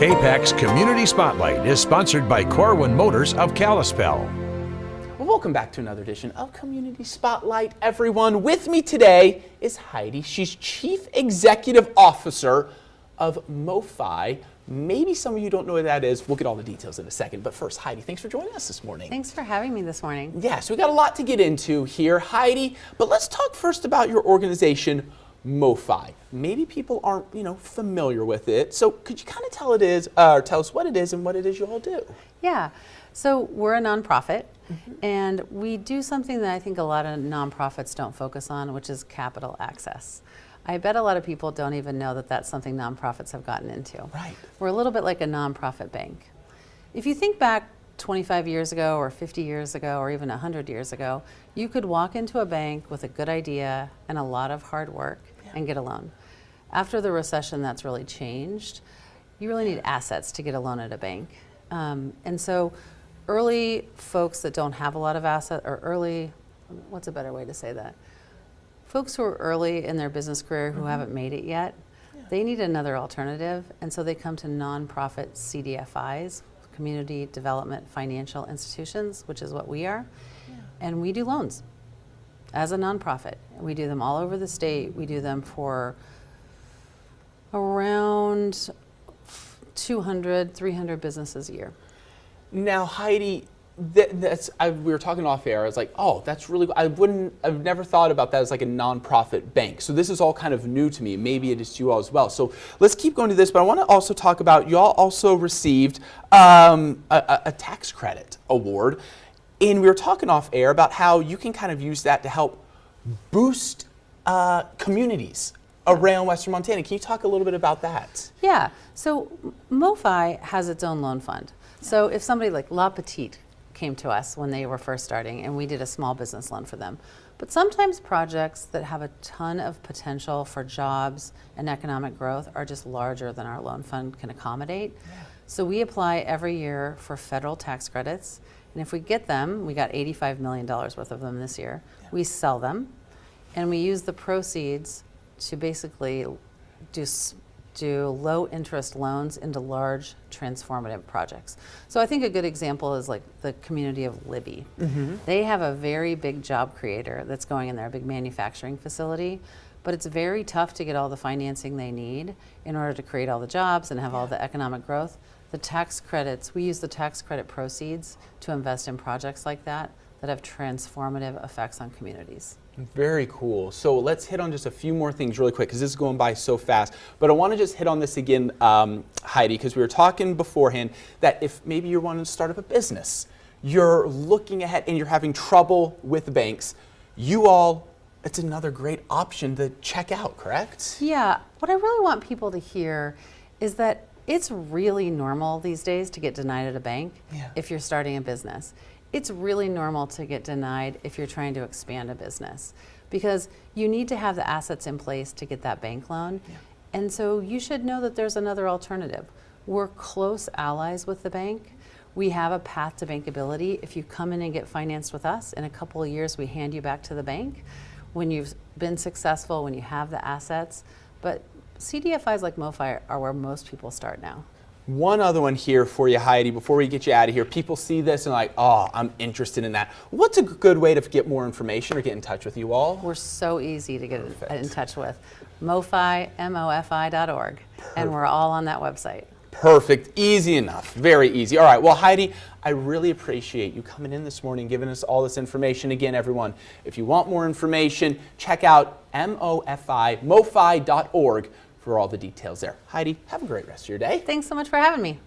KPAX Community Spotlight is sponsored by Corwin Motors of Kalispell. Well, welcome back to another edition of Community Spotlight, everyone. With me today is Heidi. She's Chief Executive Officer of MoFi. Maybe some of you don't know what that is. We'll get all the details in a second. But first, Heidi, thanks for joining us this morning. Thanks for having me this morning. Yeah, so we got a lot to get into here, Heidi. But let's talk first about your organization, MoFi. Maybe people aren't, familiar with it. So could you kind of tell us what it is and what it is you all do? Yeah, so we're a nonprofit, and we do something that I think a lot of nonprofits don't focus on, which is capital access. I bet a lot of people don't even know that that's something nonprofits have gotten into. Right. We're a little bit like a nonprofit bank. If you think back 25 years ago or 50 years ago or even 100 years ago, you could walk into a bank with a good idea and a lot of hard work and get a loan. After the recession, that's really changed. You really need assets to get a loan at a bank. And so early folks that don't have a lot of assets, or early, what's a better way to say that? Folks who are early in their business career who haven't made it yet, they need another alternative. And so they come to nonprofit CDFIs, Community Development Financial Institutions, which is what we are. And we do loans as a nonprofit. We do them all over the state. We do them for around 200, 300 businesses a year. Now, Heidi, we were talking off air. I was like, oh, that's really, I've never thought about that as like a nonprofit bank. So this is all kind of new to me. Maybe it is to you all as well. So let's keep going to this, but I want to also talk about, you all also received a tax credit award. And we were talking off air about how you can kind of use that to help boost communities around Western Montana. Can you talk a little bit about that? Yeah, so MoFi has its own loan fund. So if somebody like La Petite came to us when they were first starting and we did a small business loan for them. But sometimes projects that have a ton of potential for jobs and economic growth are just larger than our loan fund can accommodate. So we apply every year for federal tax credits. And if we get them, we got $85 million worth of them this year, we sell them and we use the proceeds to basically do low interest loans into large transformative projects. So I think a good example is like the community of Libby. They have a very big job creator that's going in there, a big manufacturing facility, but it's very tough to get all the financing they need in order to create all the jobs and have all the economic growth. The tax credits, we use the tax credit proceeds to invest in projects like that have transformative effects on communities. Very cool. So let's hit on just a few more things really quick because this is going by so fast. But I want to just hit on this again, Heidi, because we were talking beforehand that if maybe you're wanting to start up a business, you're looking ahead and you're having trouble with banks, it's another great option to check out, correct? Yeah, what I really want people to hear is that it's really normal these days to get denied at a bank if you're starting a business. It's really normal to get denied if you're trying to expand a business because you need to have the assets in place to get that bank loan. And so you should know that there's another alternative. We're close allies with the bank. We have a path to bankability. If you come in and get financed with us, in a couple of years we hand you back to the bank when you've been successful, when you have the assets. But CDFIs like MoFi are where most people start now. One other one here for you, Heidi, before we get you out of here. People see this and like, oh, I'm interested in that. What's a good way to get more information or get in touch with you all? We're so easy to get in touch with. MoFi, MoFi.org. And we're all on that website. Perfect. Easy enough. Very easy. All right. Well, Heidi, I really appreciate you coming in this morning, giving us all this information. Again, everyone, if you want more information, check out MoFi.org for all the details there. Heidi, have a great rest of your day. Thanks so much for having me.